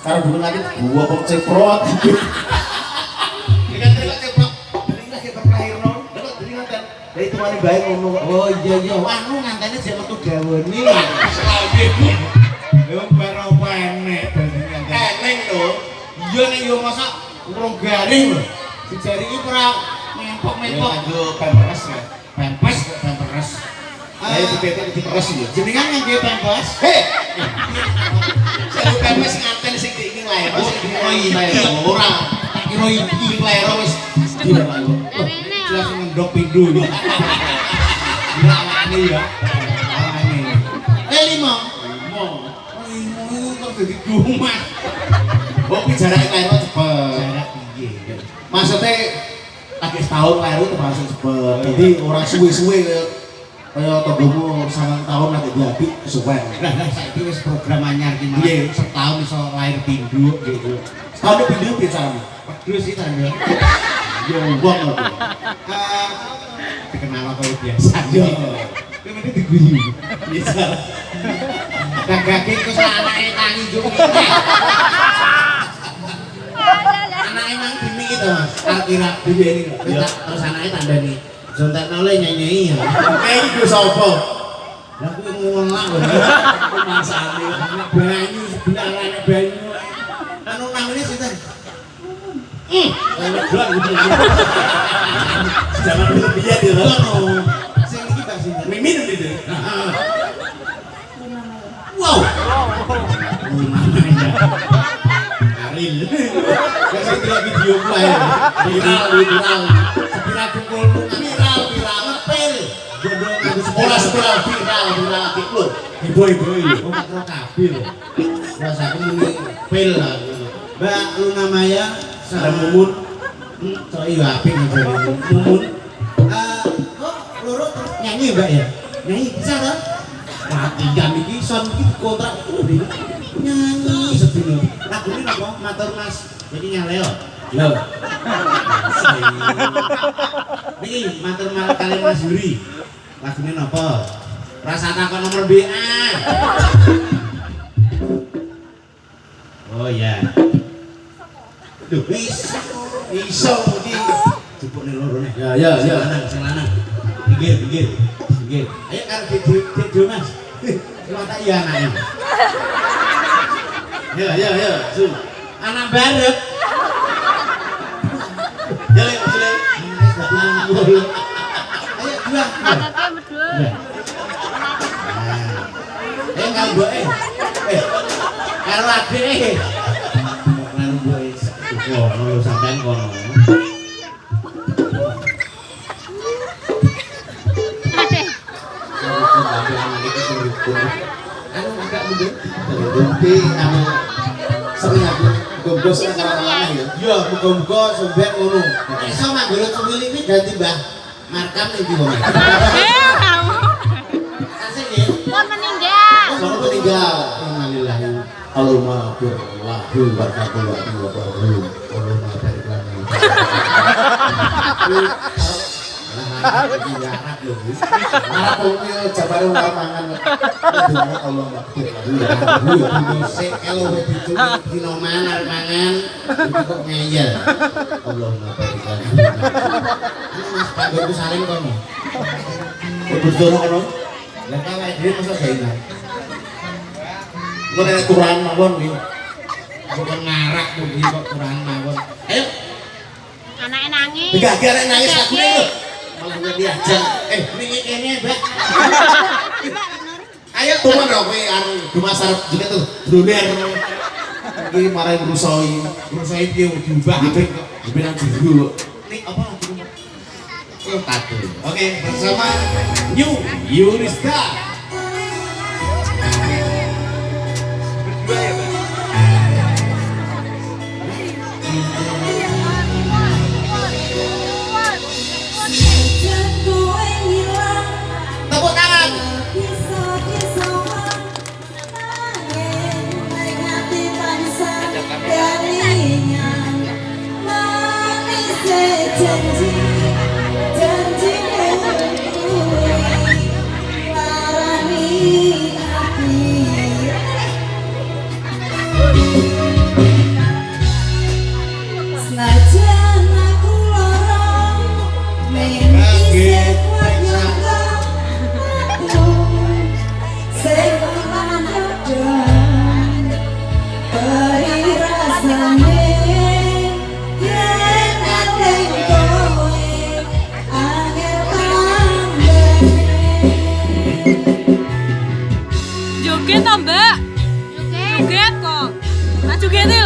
Karo dulu nanti gua kok ceprot. Dengan terima ceprot. Ini lagi terlahir non. Delok dadi nganten. Lah itu mari bae ngono. Oh iya iya, anu ngantene jek metu gawene. Yo pero enek dadi nganten. Eneng lho. Iya nek yo masak urung garing lho. Dijari iki ora mempok-mempok. Yo pempes ya. Pempes kok pempes. Ayo dipetek diperes yo. Jenengan ngangge pempes? Heh. Saya pempes nganten sing iki lair. Oh iya ora. Tak kira iki lair wis dina Pak. Jelas ngendok pindho yo. Ya awake ya. Awake. Limo. Limo kok dadi gumat. Oh ki jarake lair cepet. Jarak piye? Maksudnya lagi setahun lair itu langsung cepet. Jadi orang suwe-suwe kaya tonggomu 9 tahun lagi diapi kesuwen. Lah saiki wis program anyar ki piye setahun iso lahir pindho gitu. Setahun pindho piye carane? Pedus sih tanda. Yo wong lho. Dikenal kaya biasa. Yo. Kuwi mesti diguyu. Bisa. Gagake kok anake tangi juk. Anake nang dini itu Mas. Alkira dhewe ini lho. Terus anake tandani. Jontekno le nyanyi ya. Iki sapa? Lah kuwi ngolak lho. Masane banyu sebenarane banyu. Anu namine sinten? Blon gitu. Zaman dulu biyen ya lho. Sing iki Pak sinten? Mimin itu. Wow. Aril. Wes iki video kuwi. Viral. Sepira kumpulmu viral ngepil. Jodoh nganggo sekolah viral gitu. Ibu-ibu kok makro kabeh lho. Wes aku muni pil lah. Mbak Luna Maya sama Mumun. Cok iya apik ngene. Mumun. Kok loro terus nyanyi Mbak ya? Nyanyi bisa ta? Mati jam iki son iki kontrak nyanyi sedina. Lagune napa? Matur Mas. Iki nyaleo. Lho. Niki matur kali Mas Yuri. Lagune napa? Rasa takon nomor BA. Oh iya. Duh, iso iki jupukne loro nih. Ya. Sing lanang. Pinggir. Ayo karo Dedo Mas. Cuma tak iya anaknya. Ya. Zoom. Anak barep. Ya, Sule. Ayo dua. Anaknya berdua. Karo mboke. Karo adike. Karo mboke. Kono sampean kono. Anu agak mundur. Tapi anu sering aku gombos karo lanang ya. Iya, muga-muga sampean ngono. Iso manggone cuwili iki ganti Mbah Markam ning ndi wong. Kamu. Asik ya. Pun meninggal. Sono meninggal. Innalillahi Allahumma birrahmati wa barakatuh wa barakatuh. Allahumma barik lana. Arab lho. Arab kuwi jabare ora mangan. Allah makbul. Sik elo dicu dino mangan mangan kok ngeyel. Allahumma barik lana. Mas Pak saling kono. Betul kono. Lah kawake dhewe mosok gaengan. Ngono nek Quran mawon kuwi. Bukan ngarak kuwi kok Quran mawon. Ayo. Anaknya nangis. Tiga arek nangis aku lho. Malah diajak. Wingi kene, Mbak. Ayo tumen kok kowe anu dumasar juga tuh. Bruner. Iki marai ngrusoi. Ngrusoi piye diubah apik kok. Benang juru. Nek apa lagi? Tato. Oke, bersama New Yurista. Berdua ya, Pak. Tepuk tangan. jogetnya